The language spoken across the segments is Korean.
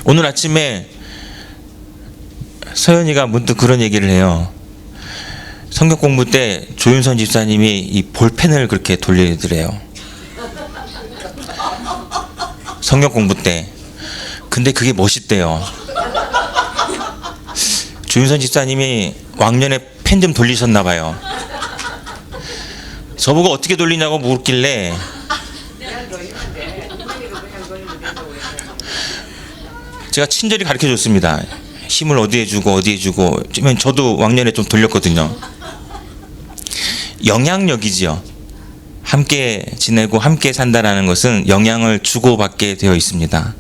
오늘 아침에 서연이가 문득 그런 얘기를 해요. 성경 공부 때 조윤선 집사님이 이 볼펜을 그렇게 돌리더래요. 성경 공부 때. 근데 그게 멋있대요. 조윤선 집사님이 왕년에 펜 좀 돌리셨나 봐요. 저보고 어떻게 돌리냐고 묻길래 제가 친절히 가르쳐 줬습니다. 힘을 어디에 주고 어디에 주고. 저도 왕년에 좀 돌렸거든요. 영향력이지요. 함께 지내고 함께 산다라는 것은 영향을 주고받게 되어 있습니다.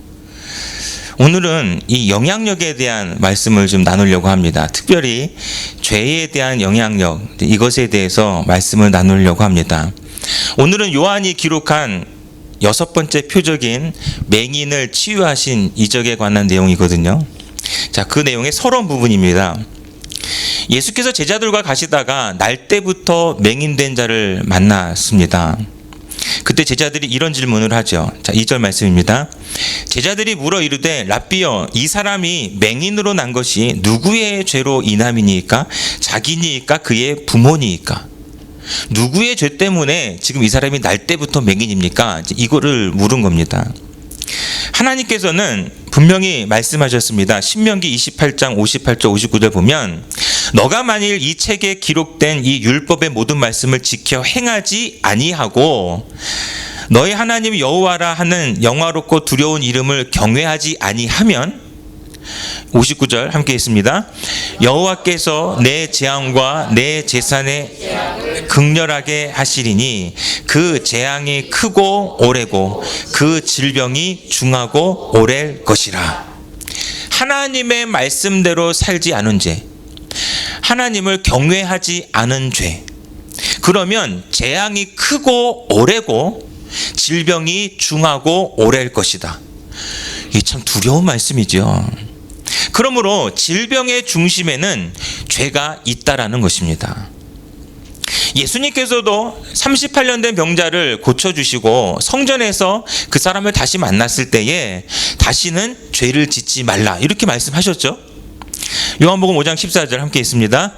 오늘은 이 영향력에 대한 말씀을 좀 나누려고 합니다. 특별히 죄에 대한 영향력, 이것에 대해서 말씀을 나누려고 합니다. 오늘은 요한이 기록한 6번째 표적인 맹인을 치유하신 이적에 관한 내용이거든요. 자, 그 내용의 서론 부분입니다. 예수께서 제자들과 가시다가 날때부터 맹인된 자를 만났습니다. 그때 제자들이 이런 질문을 하죠. 자, 2절 말씀입니다. 제자들이 물어 이르되 랍비여, 이 사람이 맹인으로 난 것이 누구의 죄로 인함이니까? 자기니까 그의 부모니까? 누구의 죄 때문에 지금 이 사람이 날 때부터 맹인입니까? 이거를 물은 겁니다. 하나님께서는 분명히 말씀하셨습니다. 신명기 28장 58절 59절 보면 너가 만일 이 책에 기록된 이 율법의 모든 말씀을 지켜 행하지 아니하고 너희 하나님 여호와라 하는 영화롭고 두려운 이름을 경외하지 아니하면 59절 함께 했습니다. 여호와께서 내 재앙과 내 재산에 극렬하게 하시리니 그 재앙이 크고 오래고 그 질병이 중하고 오래일 것이라. 하나님의 말씀대로 살지 않은 죄, 하나님을 경외하지 않은 죄, 그러면 재앙이 크고 오래고 질병이 중하고 오래일 것이다. 이게 참 두려운 말씀이죠. 그러므로 질병의 중심에는 죄가 있다라는 것입니다. 예수님께서도 38년 된 병자를 고쳐주시고 성전에서 그 사람을 다시 만났을 때에 다시는 죄를 짓지 말라 이렇게 말씀하셨죠. 요한복음 5장 14절 함께 있습니다.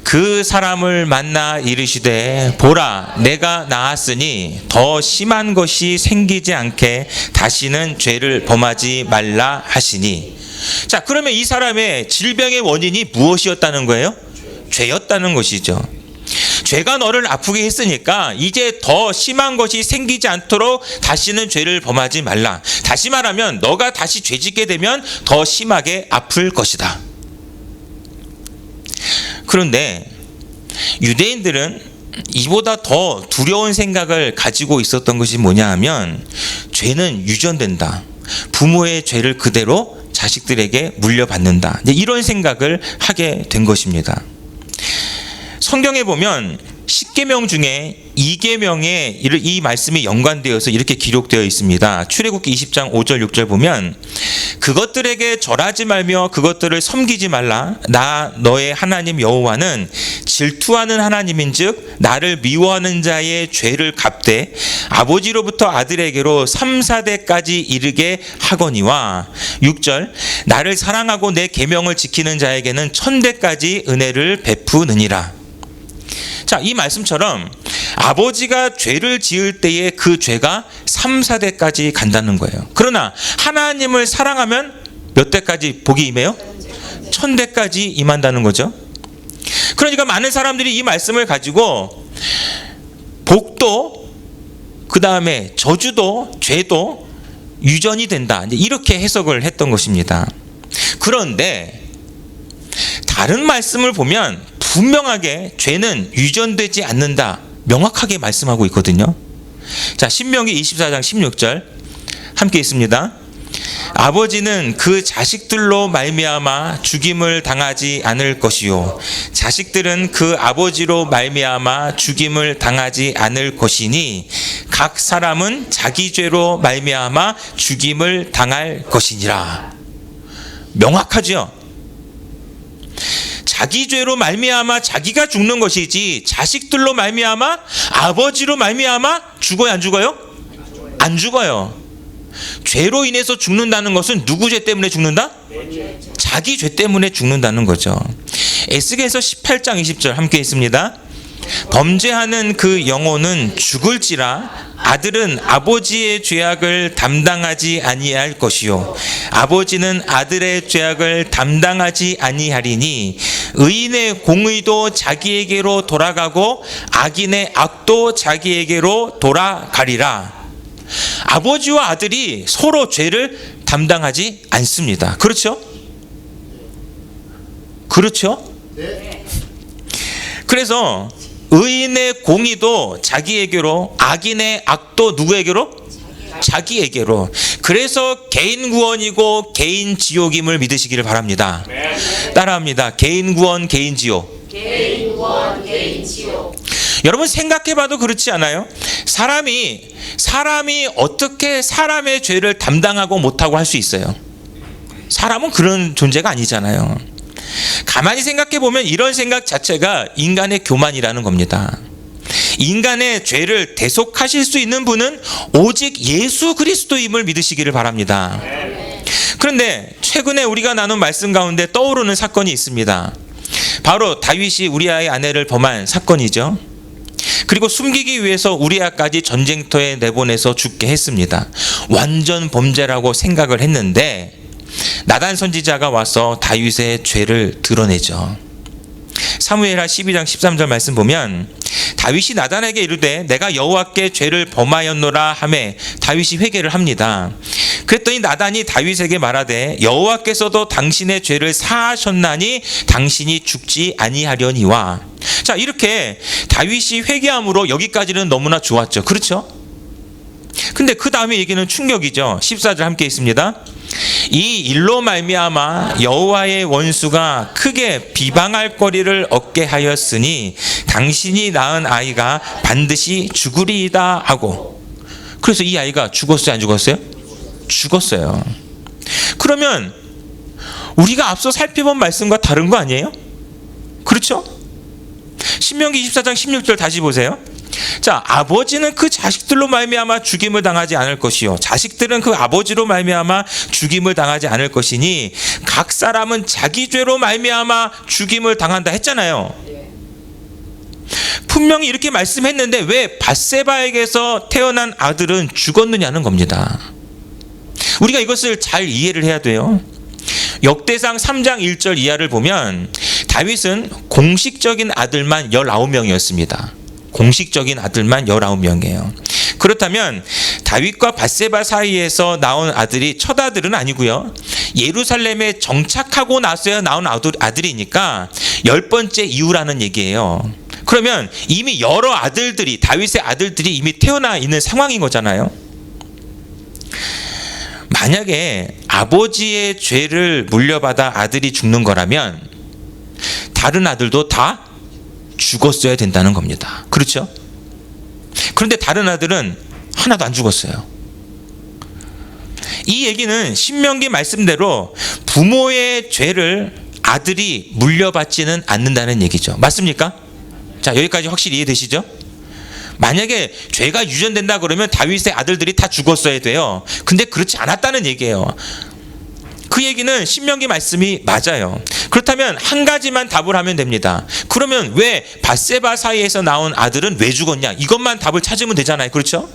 그 사람을 만나 이르시되 보라 내가 나았으니 더 심한 것이 생기지 않게 다시는 죄를 범하지 말라 하시니. 자, 그러면 이 사람의 질병의 원인이 무엇이었다는 거예요? 죄였다는 것이죠. 죄가 너를 아프게 했으니까 이제 더 심한 것이 생기지 않도록 다시는 죄를 범하지 말라. 다시 말하면 너가 다시 죄짓게 되면 더 심하게 아플 것이다. 그런데 유대인들은 이보다 더 두려운 생각을 가지고 있었던 것이 뭐냐 하면 죄는 유전된다. 부모의 죄를 그대로 자식들에게 물려받는다. 이런 생각을 하게 된 것입니다. 성경에 보면 10계명 중에 2계명에 이 말씀이 연관되어서 이렇게 기록되어 있습니다. 출애굽기 20장 5절 6절 보면 그것들에게 절하지 말며 그것들을 섬기지 말라. 나 너의 하나님 여호와는 질투하는 하나님인즉 나를 미워하는 자의 죄를 갚되 아버지로부터 아들에게로 3, 4대까지 이르게 하거니와 6절 나를 사랑하고 내 계명을 지키는 자에게는 1000대까지 은혜를 베푸느니라. 자, 이 말씀처럼 아버지가 죄를 지을 때에 그 죄가 3, 4대까지 간다는 거예요. 그러나 하나님을 사랑하면 몇 대까지 복이 임해요? 1000대까지 임한다는 거죠. 그러니까 많은 사람들이 이 말씀을 가지고 복도, 그 다음에 저주도, 죄도 유전이 된다, 이렇게 해석을 했던 것입니다. 그런데 다른 말씀을 보면 분명하게 죄는 유전되지 않는다, 명확하게 말씀하고 있거든요. 자, 신명기 24장 16절 함께 있습니다. 아버지는 그 자식들로 말미암아 죽임을 당하지 않을 것이요 자식들은 그 아버지로 말미암아 죽임을 당하지 않을 것이니 각 사람은 자기 죄로 말미암아 죽임을 당할 것이니라. 명확하죠. 자기 죄로 말미암아 자기가 죽는 것이지 자식들로 말미암아 아버지로 말미암아 죽어요, 안 죽어요? 안 죽어요. 죄로 인해서 죽는다는 것은 누구 죄 때문에 죽는다? 자기 죄 때문에 죽는다는 거죠. 에스겔서 18장 20절 함께 있습니다. 범죄하는 그 영혼은 죽을지라 아들은 아버지의 죄악을 담당하지 아니할 것이요 아버지는 아들의 죄악을 담당하지 아니하리니 의인의 공의도 자기에게로 돌아가고 악인의 악도 자기에게로 돌아가리라. 아버지와 아들이 서로 죄를 담당하지 않습니다. 그렇죠? 그렇죠? 그래서 의인의 공의도 자기에게로, 악인의 악도 누구에게로? 자기에게로. 그래서 개인 구원이고 개인 지옥임을 믿으시기를 바랍니다. 따라합니다. 개인 구원, 개인 지옥. 개인 구원, 개인 지옥. 여러분 생각해봐도 그렇지 않아요? 사람이 어떻게 사람의 죄를 담당하고 못하고 할 수 있어요? 사람은 그런 존재가 아니잖아요. 가만히 생각해보면 이런 생각 자체가 인간의 교만이라는 겁니다. 인간의 죄를 대속하실 수 있는 분은 오직 예수 그리스도임을 믿으시기를 바랍니다. 그런데 최근에 우리가 나눈 말씀 가운데 떠오르는 사건이 있습니다. 바로 다윗이 우리아의 아내를 범한 사건이죠. 그리고 숨기기 위해서 우리아까지 전쟁터에 내보내서 죽게 했습니다. 완전 범죄라고 생각을 했는데 나단 선지자가 와서 다윗의 죄를 드러내죠. 사무엘하 12장 13절 말씀 보면 다윗이 나단에게 이르되 내가 여호와께 죄를 범하였노라 하매 다윗이 회개를 합니다. 그랬더니 나단이 다윗에게 말하되 여호와께서도 당신의 죄를 사하셨나니 당신이 죽지 아니하려니와. 자, 이렇게 다윗이 회개함으로 여기까지는 너무나 좋았죠. 그렇죠? 근데 그 다음에 얘기는 충격이죠. 14절 함께 있습니다. 이 일로 말미암아 여호와의 원수가 크게 비방할 거리를 얻게 하였으니 당신이 낳은 아이가 반드시 죽으리이다 하고. 그래서 이 아이가 죽었어요, 안 죽었어요? 죽었어요. 그러면 우리가 앞서 살펴본 말씀과 다른 거 아니에요? 그렇죠? 신명기 24장 16절 다시 보세요. 자, 아버지는 그 자식들로 말미암아 죽임을 당하지 않을 것이요 자식들은 그 아버지로 말미암아 죽임을 당하지 않을 것이니 각 사람은 자기 죄로 말미암아 죽임을 당한다 했잖아요. 분명히 이렇게 말씀했는데 왜 밧세바에게서 태어난 아들은 죽었느냐는 겁니다. 우리가 이것을 잘 이해를 해야 돼요. 역대상 3장 1절 이하를 보면 다윗은 공식적인 아들만 19명이었습니다. 공식적인 아들만 19명이에요. 그렇다면 다윗과 밧세바 사이에서 나온 아들이 첫 아들은 아니고요. 예루살렘에 정착하고 나서야 나온 아들이니까 10번째 이후라는 얘기예요. 그러면 이미 여러 아들들이, 다윗의 아들들이 이미 태어나 있는 상황인 거잖아요. 만약에 아버지의 죄를 물려받아 아들이 죽는 거라면 다른 아들도 다 죽었어야 된다는 겁니다. 그렇죠? 그런데 다른 아들은 하나도 안 죽었어요. 이 얘기는 신명기 말씀대로 부모의 죄를 아들이 물려받지는 않는다는 얘기죠. 맞습니까? 자, 여기까지 확실히 이해되시죠? 만약에 죄가 유전된다 그러면 다윗의 아들들이 다 죽었어야 돼요. 근데 그렇지 않았다는 얘기예요. 그 얘기는 신명기 말씀이 맞아요. 그렇다면 한 가지만 답을 하면 됩니다. 그러면 왜 밧세바 사이에서 나온 아들은 왜 죽었냐? 이것만 답을 찾으면 되잖아요. 그렇죠?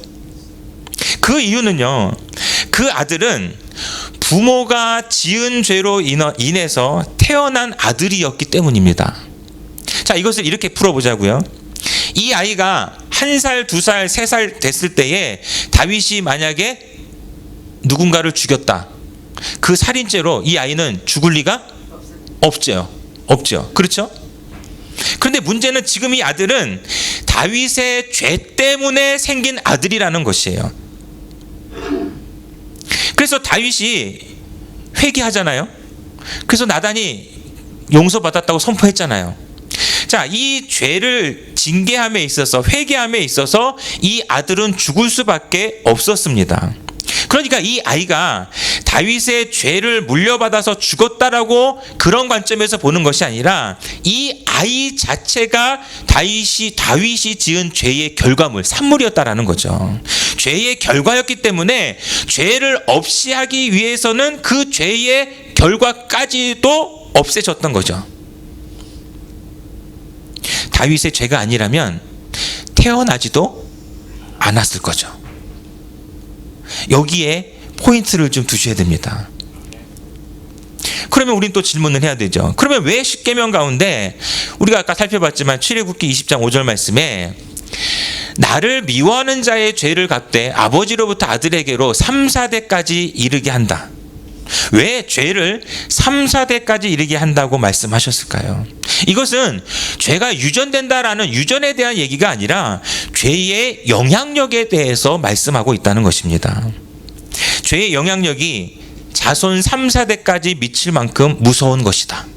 그 이유는요. 그 아들은 부모가 지은 죄로 인해서 태어난 아들이었기 때문입니다. 자, 이것을 이렇게 풀어보자고요. 이 아이가 1살, 2살, 3살 됐을 때에 다윗이 만약에 누군가를 죽였다. 그 살인죄로 이 아이는 죽을 리가 없죠. 그렇죠? 그런데 문제는 지금 이 아들은 다윗의 죄 때문에 생긴 아들이라는 것이에요. 그래서 다윗이 회개하잖아요. 그래서 나단이 용서받았다고 선포했잖아요. 자, 이 죄를 징계함에 있어서, 회개함에 있어서 이 아들은 죽을 수밖에 없었습니다. 그러니까 이 아이가 다윗의 죄를 물려받아서 죽었다라고 그런 관점에서 보는 것이 아니라 이 아이 자체가 다윗이 지은 죄의 결과물, 산물이었다라는 거죠. 죄의 결과였기 때문에 죄를 없이 하기 위해서는 그 죄의 결과까지도 없애졌던 거죠. 다윗의 죄가 아니라면 태어나지도 않았을 거죠. 여기에 포인트를 좀 두셔야 됩니다. 그러면 우린 또 질문을 해야 되죠. 그러면 왜 십계명 가운데 우리가 아까 살펴봤지만 출애굽기 20장 5절 말씀에 나를 미워하는 자의 죄를 갚되 아버지로부터 아들에게로 3, 4대까지 이르게 한다. 왜 죄를 3, 4대까지 이르게 한다고 말씀하셨을까요? 이것은 죄가 유전된다라는 유전에 대한 얘기가 아니라 죄의 영향력에 대해서 말씀하고 있다는 것입니다. 죄의 영향력이 자손 3, 4대까지 미칠 만큼 무서운 것이다.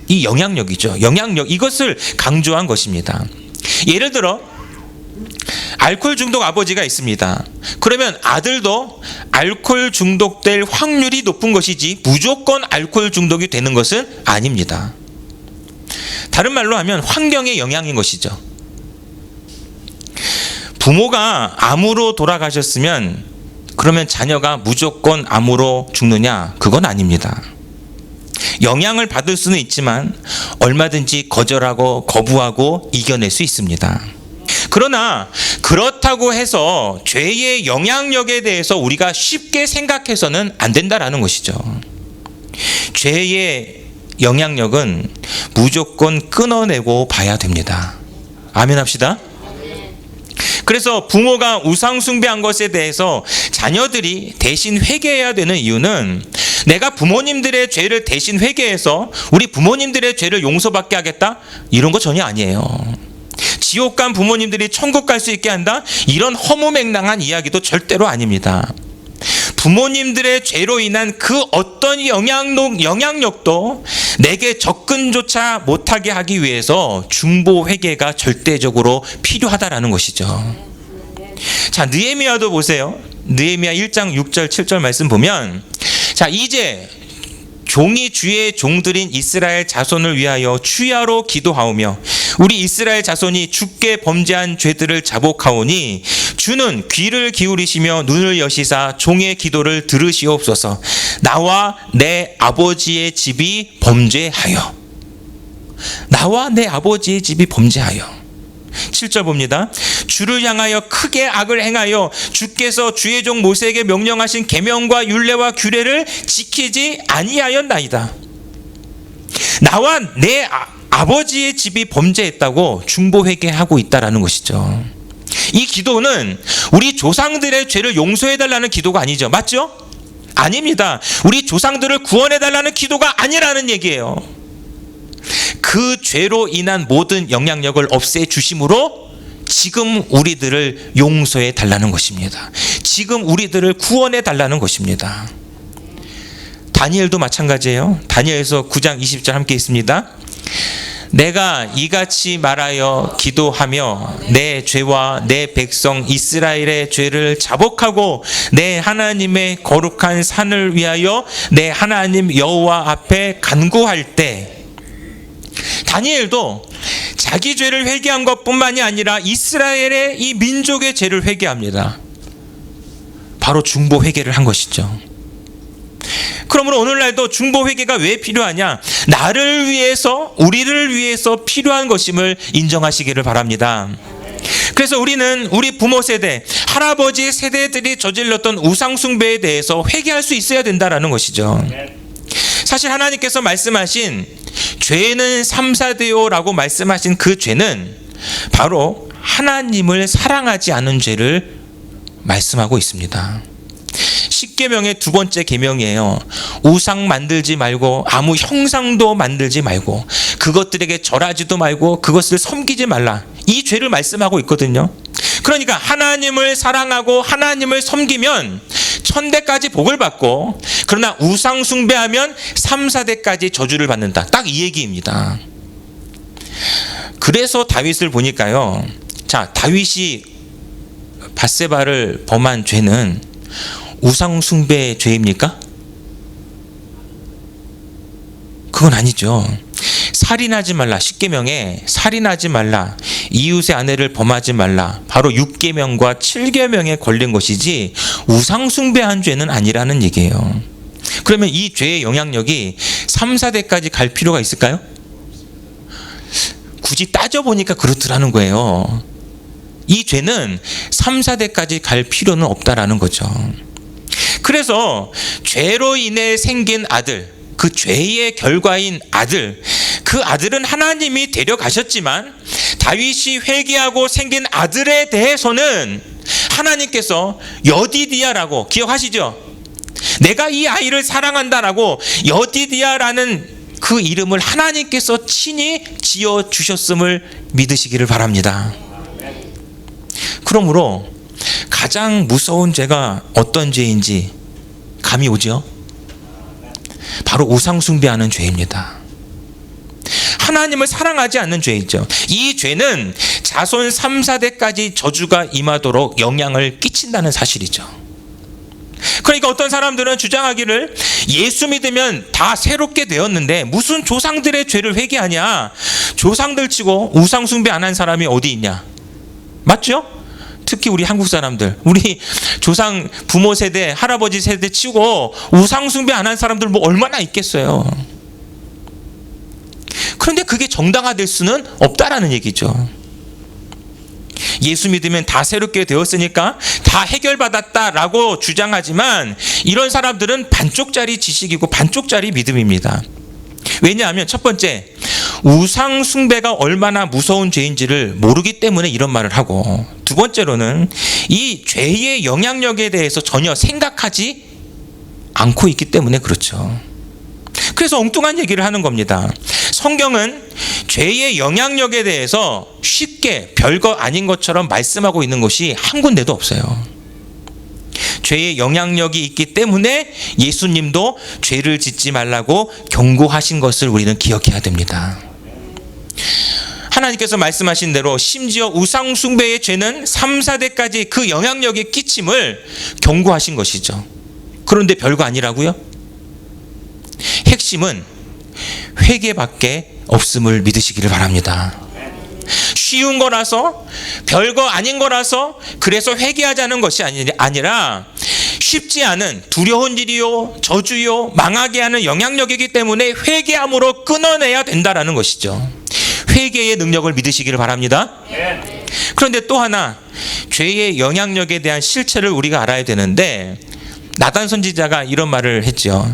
이 영향력이죠. 영향력, 이것을 강조한 것입니다. 예를 들어 알코올 중독 아버지가 있습니다. 그러면 아들도 알코올 중독될 확률이 높은 것이지 무조건 알코올 중독이 되는 것은 아닙니다. 다른 말로 하면 환경의 영향인 것이죠. 부모가 암으로 돌아가셨으면 그러면 자녀가 무조건 암으로 죽느냐? 그건 아닙니다. 영향을 받을 수는 있지만 얼마든지 거절하고 거부하고 이겨낼 수 있습니다. 그러나 그렇다고 해서 죄의 영향력에 대해서 우리가 쉽게 생각해서는 안 된다라는 것이죠. 죄의 영향력은 무조건 끊어내고 봐야 됩니다. 아멘 합시다. 그래서 부모가 우상 숭배한 것에 대해서 자녀들이 대신 회개해야 되는 이유는 내가 부모님들의 죄를 대신 회개해서 우리 부모님들의 죄를 용서받게 하겠다? 이런 거 전혀 아니에요. 지옥 간 부모님들이 천국 갈 수 있게 한다? 이런 허무맹랑한 이야기도 절대로 아닙니다. 부모님들의 죄로 인한 그 어떤 영향력도 내게 접근조차 못하게 하기 위해서 중보 회개가 절대적으로 필요하다라는 것이죠. 자, 느헤미야도 보세요. 느헤미야 1장 6절 7절 말씀 보면, 자, 이제 종이 주의 종들인 이스라엘 자손을 위하여 추야로 기도하오며 우리 이스라엘 자손이 주께 범죄한 죄들을 자복하오니 주는 귀를 기울이시며 눈을 여시사 종의 기도를 들으시옵소서. 나와 내 아버지의 집이 범죄하여. 나와 내 아버지의 집이 범죄하여. 7절 봅니다. 주를 향하여 크게 악을 행하여 주께서 주의 종 모세에게 명령하신 계명과 율례와 규례를 지키지 아니하였나이다. 나와 내 아버지의 집이 범죄했다고 중보 회개하고 있다라는 것이죠. 이 기도는 우리 조상들의 죄를 용서해달라는 기도가 아니죠. 맞죠? 아닙니다. 우리 조상들을 구원해달라는 기도가 아니라는 얘기예요. 그 죄로 인한 모든 영향력을 없애주심으로 지금 우리들을 용서해 달라는 것입니다. 지금 우리들을 구원해 달라는 것입니다. 다니엘도 마찬가지예요. 다니엘서 9장 20절 함께 있습니다. 내가 이같이 말하여 기도하며 내 죄와 내 백성 이스라엘의 죄를 자복하고 내 하나님의 거룩한 산을 위하여 내 하나님 여호와 앞에 간구할 때, 다니엘도 자기 죄를 회개한 것뿐만이 아니라 이스라엘의 이 민족의 죄를 회개합니다. 바로 중보 회개를 한 것이죠. 그러므로 오늘날도 중보 회개가 왜 필요하냐? 나를 위해서, 우리를 위해서 필요한 것임을 인정하시기를 바랍니다. 그래서 우리는 우리 부모 세대, 할아버지 세대들이 저질렀던 우상 숭배에 대해서 회개할 수 있어야 된다라는 것이죠. 사실 하나님께서 말씀하신 죄는 3, 4대요라고 말씀하신 그 죄는 바로 하나님을 사랑하지 않은 죄를 말씀하고 있습니다. 십계명의 두 번째 계명이에요. 우상 만들지 말고 아무 형상도 만들지 말고 그것들에게 절하지도 말고 그것을 섬기지 말라. 이 죄를 말씀하고 있거든요. 그러니까 하나님을 사랑하고 하나님을 섬기면 1000대까지 복을 받고, 그러나 우상 숭배하면 3, 4대까지 저주를 받는다. 딱 이 얘기입니다. 그래서 다윗을 보니까요. 자, 다윗이 밧세바를 범한 죄는 우상 숭배의 죄입니까? 그건 아니죠. 살인하지 말라. 10계명에 살인하지 말라. 이웃의 아내를 범하지 말라. 바로 6계명과 7계명에 걸린 것이지 우상 숭배한 죄는 아니라는 얘기예요. 그러면 이 죄의 영향력이 3, 4대까지 갈 필요가 있을까요? 굳이 따져보니까 그렇더라는 거예요. 이 죄는 3, 4대까지 갈 필요는 없다라는 거죠. 그래서 죄로 인해 생긴 아들, 그 죄의 결과인 아들, 그 아들은 하나님이 데려가셨지만 다윗이 회개하고 생긴 아들에 대해서는 하나님께서 여디디아라고, 기억하시죠? 내가 이 아이를 사랑한다라고 여디디아라는 그 이름을 하나님께서 친히 지어주셨음을 믿으시기를 바랍니다. 그러므로 가장 무서운 죄가 어떤 죄인지 감이 오죠? 바로 우상 숭배하는 죄입니다. 하나님을 사랑하지 않는 죄이죠. 이 죄는 자손 3, 4대까지 저주가 임하도록 영향을 끼친다는 사실이죠. 그러니까 어떤 사람들은 주장하기를 예수 믿으면 다 새롭게 되었는데 무슨 조상들의 죄를 회개하냐. 조상들 치고 우상 숭배 안 한 사람이 어디 있냐. 맞죠? 특히 우리 한국 사람들, 우리 조상 부모 세대, 할아버지 세대 치고 우상 숭배 안 한 사람들 뭐 얼마나 있겠어요. 그런데 그게 정당화될 수는 없다라는 얘기죠. 예수 믿으면 다 새롭게 되었으니까 다 해결받았다라고 주장하지만 이런 사람들은 반쪽짜리 지식이고 반쪽짜리 믿음입니다. 왜냐하면 첫 번째, 우상 숭배가 얼마나 무서운 죄인지를 모르기 때문에 이런 말을 하고, 두 번째로는 이 죄의 영향력에 대해서 전혀 생각하지 않고 있기 때문에 그렇죠. 그래서 엉뚱한 얘기를 하는 겁니다. 성경은 죄의 영향력에 대해서 쉽게 별거 아닌 것처럼 말씀하고 있는 것이 한 군데도 없어요. 죄의 영향력이 있기 때문에 예수님도 죄를 짓지 말라고 경고하신 것을 우리는 기억해야 됩니다. 하나님께서 말씀하신 대로 심지어 우상 숭배의 죄는 3, 4대까지 그 영향력의 끼침을 경고하신 것이죠. 그런데 별거 아니라고요? 핵심은 회개밖에 없음을 믿으시기를 바랍니다. 쉬운 거라서, 별거 아닌 거라서 그래서 회개하자는 것이 아니라 쉽지 않은 두려운 일이요, 저주요, 망하게 하는 영향력이기 때문에 회개함으로 끊어내야 된다라는 것이죠. 회개의 능력을 믿으시기를 바랍니다. 그런데 또 하나, 죄의 영향력에 대한 실체를 우리가 알아야 되는데, 나단 선지자가 이런 말을 했죠.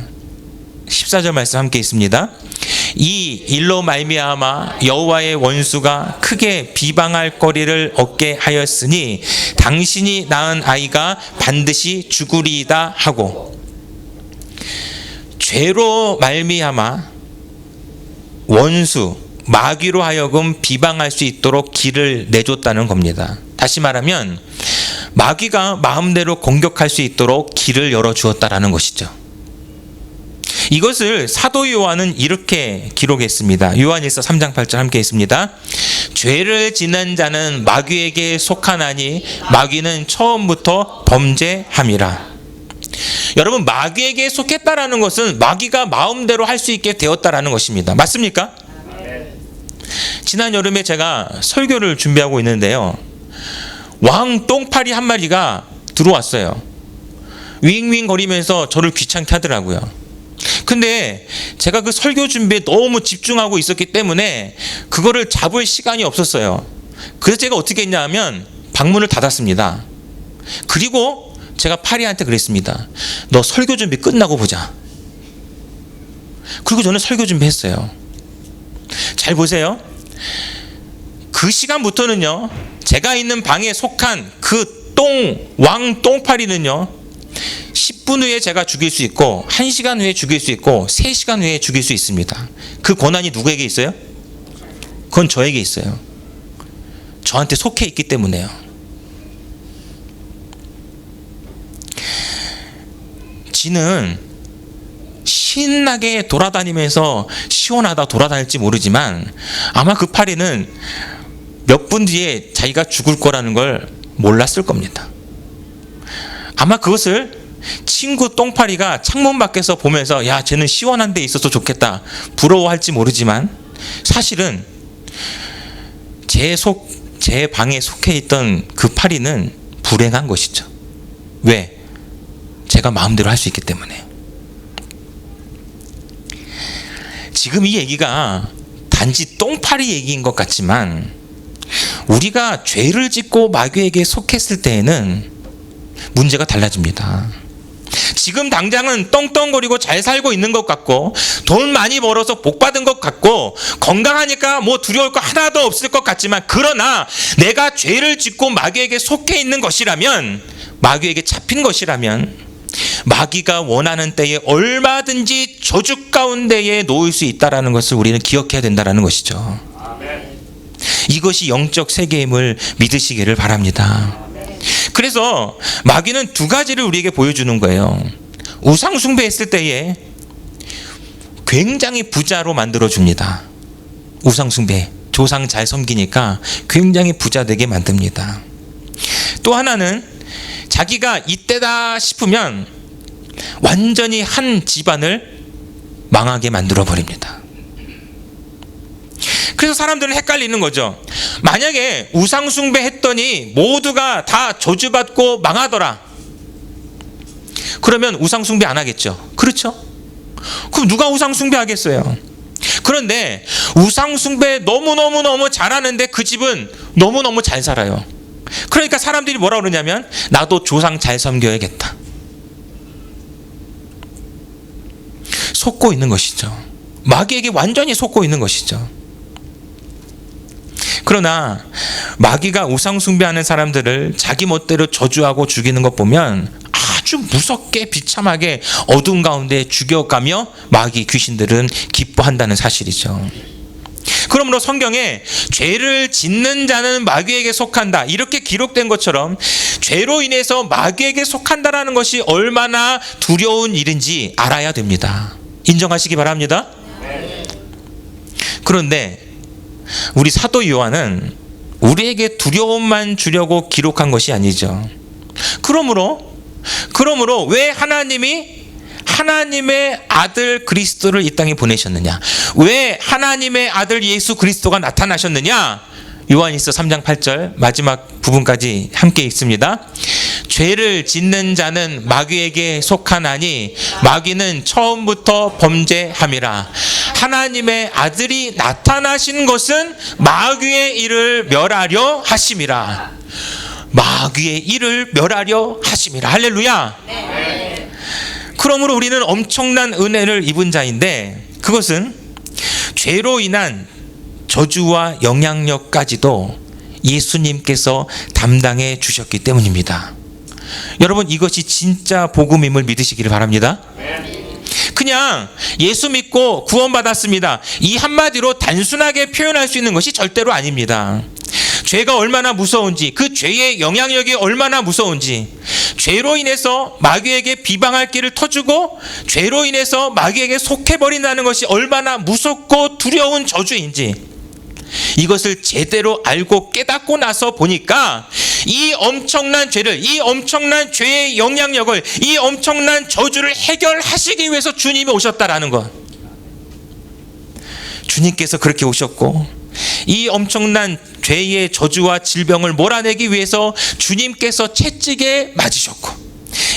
14절 말씀 함께 있습니다. 이 일로 말미암아 여호와의 원수가 크게 비방할 거리를 얻게 하였으니 당신이 낳은 아이가 반드시 죽으리이다 하고, 죄로 말미암아 원수 마귀로 하여금 비방할 수 있도록 길을 내줬다는 겁니다. 다시 말하면 마귀가 마음대로 공격할 수 있도록 길을 열어주었다라는 것이죠. 이것을 사도 요한은 이렇게 기록했습니다. 요한일서 3장 8절 함께 있습니다. 죄를 지는 자는 마귀에게 속하나니 마귀는 처음부터 범죄함이라. 여러분, 마귀에게 속했다라는 것은 마귀가 마음대로 할 수 있게 되었다라는 것입니다. 맞습니까? 지난 여름에 제가 설교를 준비하고 있는데요, 왕 똥파리 한 마리가 들어왔어요. 윙윙 거리면서 저를 귀찮게 하더라고요. 근데 제가 그 설교 준비에 너무 집중하고 있었기 때문에 그거를 잡을 시간이 없었어요. 그래서 제가 어떻게 했냐 하면 방문을 닫았습니다. 그리고 제가 파리한테 그랬습니다. 너 설교 준비 끝나고 보자. 그리고 저는 설교 준비했어요. 잘 보세요. 그 시간부터는요, 제가 있는 방에 속한 그 왕 똥파리는요, 10분 후에 제가 죽일 수 있고 1시간 후에 죽일 수 있고 3시간 후에 죽일 수 있습니다. 그 권한이 누구에게 있어요? 그건 저에게 있어요. 저한테 속해 있기 때문에요. 지는 신나게 돌아다니면서 시원하다 돌아다닐지 모르지만 아마 그 파리는 몇 분 뒤에 자기가 죽을 거라는 걸 몰랐을 겁니다. 아마 그것을 친구 똥파리가 창문 밖에서 보면서 야, 쟤는 시원한 데 있어서 좋겠다 부러워할지 모르지만 사실은 제 방에 속해 있던 그 파리는 불행한 것이죠. 왜? 제가 마음대로 할 수 있기 때문에. 지금 이 얘기가 단지 똥파리 얘기인 것 같지만 우리가 죄를 짓고 마귀에게 속했을 때에는 문제가 달라집니다. 지금 당장은 떵떵거리고 잘 살고 있는 것 같고 돈 많이 벌어서 복 받은 것 같고 건강하니까 뭐 두려울 거 하나도 없을 것 같지만, 그러나 내가 죄를 짓고 마귀에게 속해 있는 것이라면, 마귀에게 잡힌 것이라면 마귀가 원하는 때에 얼마든지 저주 가운데에 놓일 수 있다는 것을 우리는 기억해야 된다는 것이죠. 이것이 영적 세계임을 믿으시기를 바랍니다. 그래서 마귀는 두 가지를 우리에게 보여주는 거예요. 우상 숭배했을 때에 굉장히 부자로 만들어줍니다. 우상 숭배, 조상 잘 섬기니까 굉장히 부자 되게 만듭니다. 또 하나는 자기가 이때다 싶으면 완전히 한 집안을 망하게 만들어 버립니다. 그래서 사람들은 헷갈리는 거죠. 만약에 우상 숭배했더니 모두가 다 저주받고 망하더라, 그러면 우상 숭배 안 하겠죠. 그렇죠? 그럼 누가 우상 숭배하겠어요? 그런데 우상 숭배 너무너무 잘하는데 그 집은 너무너무 잘 살아요. 그러니까 사람들이 뭐라 그러냐면 나도 조상 잘 섬겨야겠다. 속고 있는 것이죠. 마귀에게 완전히 속고 있는 것이죠. 그러나 마귀가 우상 숭배하는 사람들을 자기 멋대로 저주하고 죽이는 것 보면 아주 무섭게 비참하게 어두운 가운데 죽여가며 마귀 귀신들은 기뻐한다는 사실이죠. 그러므로 성경에 죄를 짓는 자는 마귀에게 속한다 이렇게 기록된 것처럼 죄로 인해서 마귀에게 속한다라는 것이 얼마나 두려운 일인지 알아야 됩니다. 인정하시기 바랍니다. 그런데 우리 사도 요한은 우리에게 두려움만 주려고 기록한 것이 아니죠. 그러므로 왜 하나님의 아들 그리스도를 이 땅에 보내셨느냐? 왜 하나님의 아들 예수 그리스도가 나타나셨느냐? 요한일서 3장 8절 마지막 부분까지 함께 읽습니다. 죄를 짓는 자는 마귀에게 속하나니 마귀는 처음부터 범죄함이라. 하나님의 아들이 나타나신 것은 마귀의 일을 멸하려 하심이라. 마귀의 일을 멸하려 하심이라. 할렐루야. 그러므로 우리는 엄청난 은혜를 입은 자인데 그것은 죄로 인한 저주와 영향력까지도 예수님께서 담당해 주셨기 때문입니다. 여러분, 이것이 진짜 복음임을 믿으시기를 바랍니다. 그냥 예수 믿고 구원받았습니다, 이 한마디로 단순하게 표현할 수 있는 것이 절대로 아닙니다. 죄가 얼마나 무서운지, 그 죄의 영향력이 얼마나 무서운지, 죄로 인해서 마귀에게 비방할 길을 터주고 죄로 인해서 마귀에게 속해버린다는 것이 얼마나 무섭고 두려운 저주인지, 이것을 제대로 알고 깨닫고 나서 보니까 이 엄청난 죄를, 이 엄청난 죄의 영향력을, 이 엄청난 저주를 해결하시기 위해서 주님이 오셨다라는 것. 주님께서 그렇게 오셨고 이 엄청난 죄의 저주와 질병을 몰아내기 위해서 주님께서 채찍에 맞으셨고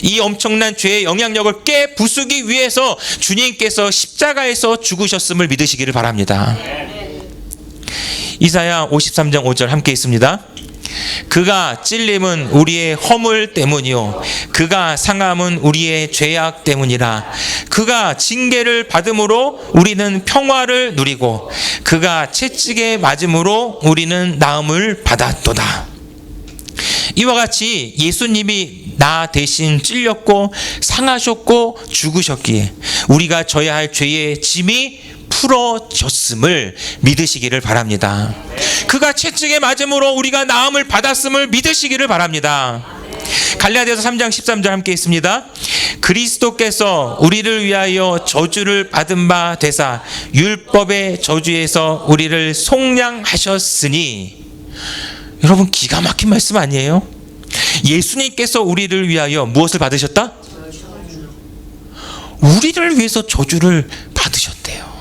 이 엄청난 죄의 영향력을 깨부수기 위해서 주님께서 십자가에서 죽으셨음을 믿으시기를 바랍니다. 이사야 53장 5절 함께 있습니다. 그가 찔림은 우리의 허물 때문이요 그가 상함은 우리의 죄악 때문이라. 그가 징계를 받음으로 우리는 평화를 누리고 그가 채찍에 맞음으로 우리는 나음을 받았도다. 이와 같이 예수님이 나 대신 찔렸고 상하셨고 죽으셨기에 우리가 져야 할 죄의 짐이 풀어졌음을 믿으시기를 바랍니다. 그가 채찍에 맞음으로 우리가 나음을 받았음을 믿으시기를 바랍니다. 갈라디아서 3장 13절 함께 있습니다. 그리스도께서 우리를 위하여 저주를 받은 바 되사 율법의 저주에서 우리를 속량하셨으니. 여러분, 기가 막힌 말씀 아니에요? 예수님께서 우리를 위하여 무엇을 받으셨다? 우리를 위해서 저주를 받으셨대요.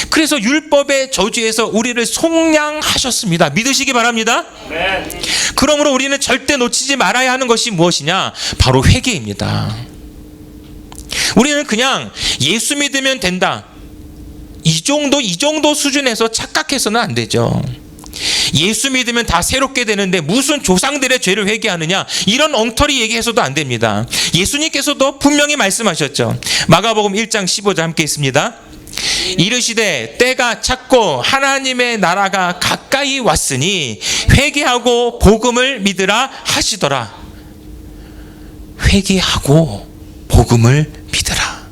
그래서 율법의 저주에서 우리를 속량하셨습니다. 믿으시기 바랍니다. 그러므로 우리는 절대 놓치지 말아야 하는 것이 무엇이냐? 바로 회개입니다. 우리는 그냥 예수 믿으면 된다, 이 정도 수준에서 착각해서는 안 되죠. 예수 믿으면 다 새롭게 되는데 무슨 조상들의 죄를 회개하느냐, 이런 엉터리 얘기해서도 안 됩니다. 예수님께서도 분명히 말씀하셨죠. 마가복음 1장 15절 함께 있습니다. 이르시되 때가 찼고 하나님의 나라가 가까이 왔으니 회개하고 복음을 믿으라 하시더라. 회개하고 복음을 믿으라.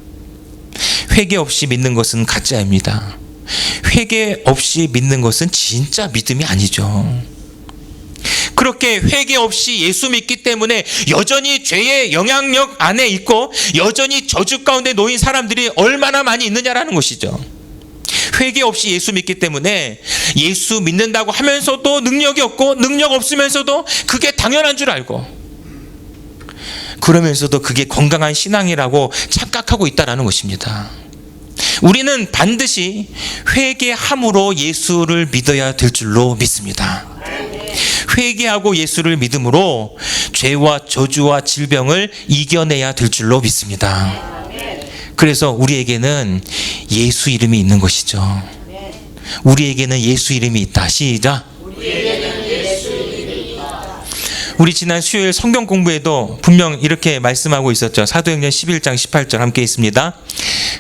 회개 없이 믿는 것은 가짜입니다. 회개 없이 믿는 것은 진짜 믿음이 아니죠. 그렇게 회개 없이 예수 믿기 때문에 여전히 죄의 영향력 안에 있고 여전히 저주 가운데 놓인 사람들이 얼마나 많이 있느냐라는 것이죠. 회개 없이 예수 믿기 때문에 예수 믿는다고 하면서도 능력이 없고 능력 없으면서도 그게 당연한 줄 알고, 그러면서도 그게 건강한 신앙이라고 착각하고 있다라는 것입니다. 우리는 반드시 회개함으로 예수를 믿어야 될 줄로 믿습니다. 회개하고 예수를 믿음으로 죄와 저주와 질병을 이겨내야 될 줄로 믿습니다. 그래서 우리에게는 예수 이름이 있는 것이죠. 우리에게는 예수 이름이 있다. 시작. 우리 지난 수요일 성경 공부에도 분명 이렇게 말씀하고 있었죠. 사도행전 11장 18절 함께 있습니다.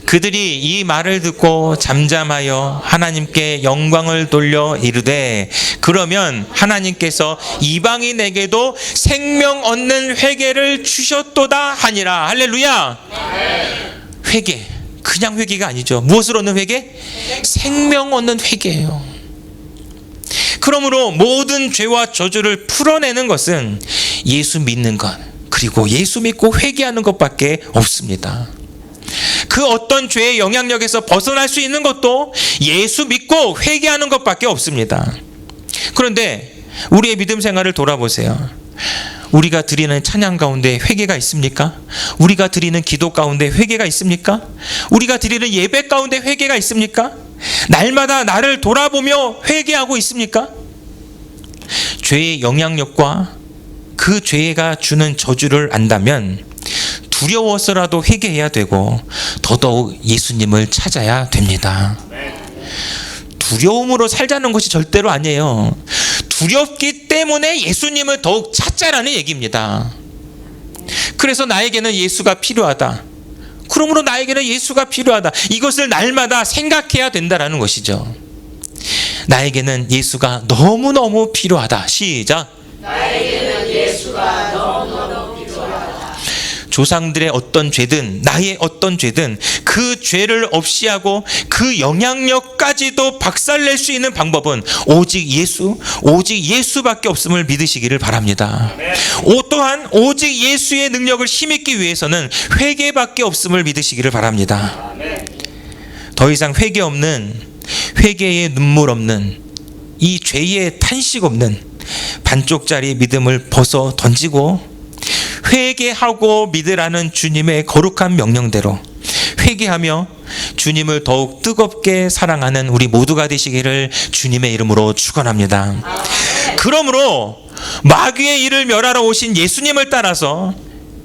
그들이 이 말을 듣고 잠잠하여 하나님께 영광을 돌려 이르되 그러면 하나님께서 이방인에게도 생명 얻는 회개를 주셨도다 하니라. 할렐루야. 회개, 그냥 회개가 아니죠. 무엇을 얻는 회개? 생명 얻는 회개예요. 그러므로 모든 죄와 저주를 풀어내는 것은 예수 믿는 것, 그리고 예수 믿고 회개하는 것밖에 없습니다. 그 어떤 죄의 영향력에서 벗어날 수 있는 것도 예수 믿고 회개하는 것밖에 없습니다. 그런데 우리의 믿음 생활을 돌아보세요. 우리가 드리는 찬양 가운데 회개가 있습니까? 우리가 드리는 기도 가운데 회개가 있습니까? 우리가 드리는 예배 가운데 회개가 있습니까? 날마다 나를 돌아보며 회개하고 있습니까? 죄의 영향력과 그 죄가 주는 저주를 안다면 두려워서라도 회개해야 되고 더더욱 예수님을 찾아야 됩니다. 두려움으로 살자는 것이 절대로 아니에요. 두렵기 때문에 예수님을 더욱 찾자라는 얘기입니다. 그래서 나에게는 예수가 필요하다. 그러므로 나에게는 예수가 필요하다. 이것을 날마다 생각해야 된다는 것이죠. 나에게는 예수가 너무너무 필요하다. 시작. 나에게는 예수가 너무너무 필요하다. 조상들의 어떤 죄든 나의 어떤 죄든 그 죄를 없이 하고 그 영향력까지도 박살낼 수 있는 방법은 오직 예수밖에 없음을 믿으시기를 바랍니다. 또한 오직 예수의 능력을 힘입기 위해서는 회개밖에 없음을 믿으시기를 바랍니다. 더 이상 회개 없는, 회개의 눈물 없는, 이 죄의 탄식 없는 반쪽짜리 믿음을 벗어 던지고 회개하고 믿으라는 주님의 거룩한 명령대로 회개하며 주님을 더욱 뜨겁게 사랑하는 우리 모두가 되시기를 주님의 이름으로 축원합니다. 그러므로 마귀의 일을 멸하러 오신 예수님을 따라서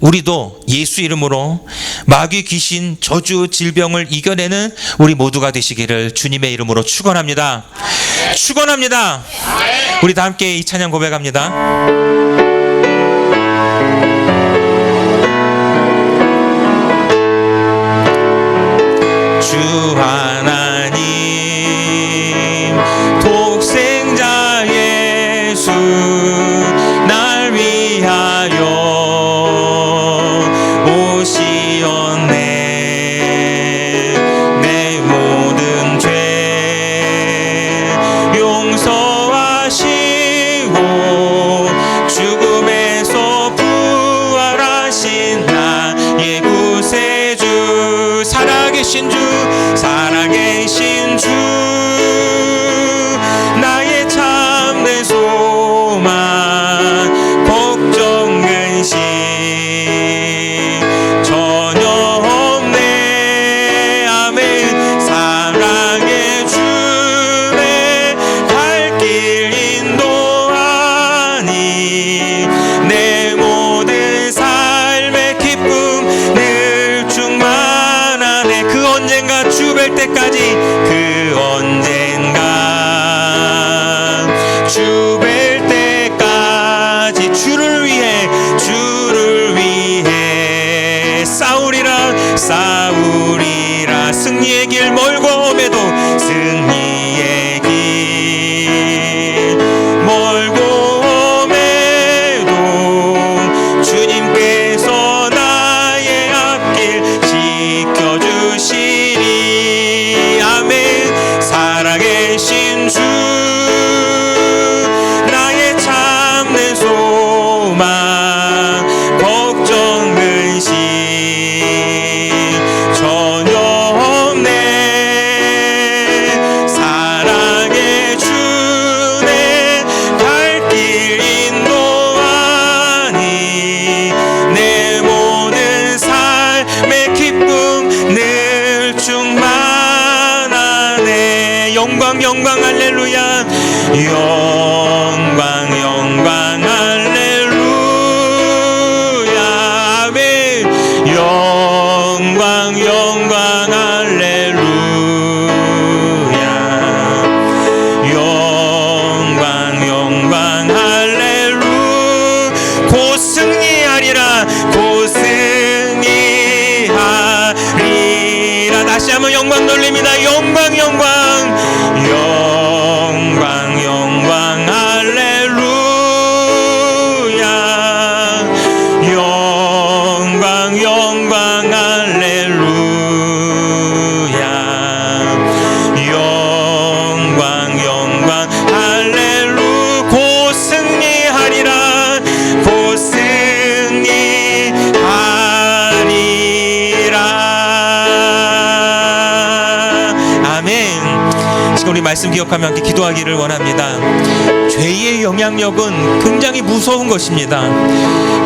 우리도 예수 이름으로 마귀, 귀신, 저주, 질병을 이겨내는 우리 모두가 되시기를 주님의 이름으로 축원합니다. 축원합니다. 우리 다 함께 이 찬양 고백합니다. 주 하나님 독생자 예수 날 위하여 오시었네. 내 모든 죄 용서하시고 죽음에서 부활하신 나의 구세주, 살아계신 주, 살아계신 주, 나의 참된 소망, 걱정 언젠가 주뵐 때까지 그 언젠가 주뵐 때까지 주를 위해 싸우리라 승리의 길 멀고 험해도 승리의 길 멀고 험해도 주님께서 나의 앞길 지켜주시리. 아멘. 살아계신 주 나의 참된 소망 걱정 근심 전혀 없네. 사랑의 주네 갈 길 인도하니 내 모든 삶의 기쁨 늘 충만하네. 영광 영광 할렐루야 영광 영광 할렐루야 아멘. 영광 영광 할렐루야 영광 영광 할렐루 곧 승리하리라 곧 승리하리라. 다시 한번 영광 돌립니다. 영광 영광 영광 영광 할렐루야 영광 영광 할렐루야 영광 영광 할렐루 곧 승리하리라 곧 승리하리라. 아멘. 지금 우리 말씀 기억하며 함께 기도하기를 원합니다. 죄의 영향력은 굉장히 무서운 것입니다.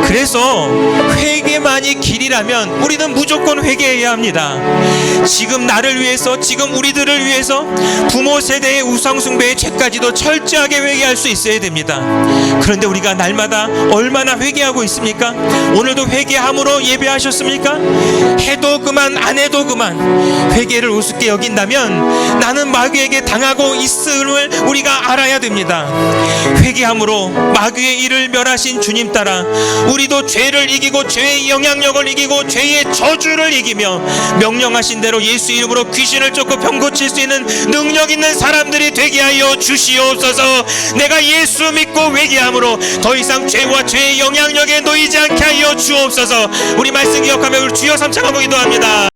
그래서 회개만이 길이라면 우리는 무조건 회개해야 합니다. 지금 나를 위해서, 지금 우리들을 위해서 부모 세대의 우상숭배의 죄까지도 철저하게 회개할 수 있어야 됩니다. 그런데 우리가 날마다 얼마나 회개하고 있습니까? 오늘도 회개함으로 예배하셨습니까? 해도 그만 안 해도 그만 회개를 우습게 여긴다면 나는 마귀에게 당하고 있음을 우리가 알아야 됩니다. 회개함으로 마귀의 일을 멸하신 주님 따라 우리도 죄를 이기고 죄의 영향력을 이기고 죄의 저주를 이기며 명령하신 대로 예수 이름으로 귀신을 쫓고 병 고칠 수 있는 능력 있는 사람들이 되게 하여 주시옵소서. 내가 예수 믿고 회개함으로 더 이상 죄와 죄의 영향력에 놓이지 않게 하여 주옵소서. 우리 말씀 기억하며 우리 주여 삼창하고 기도합니다.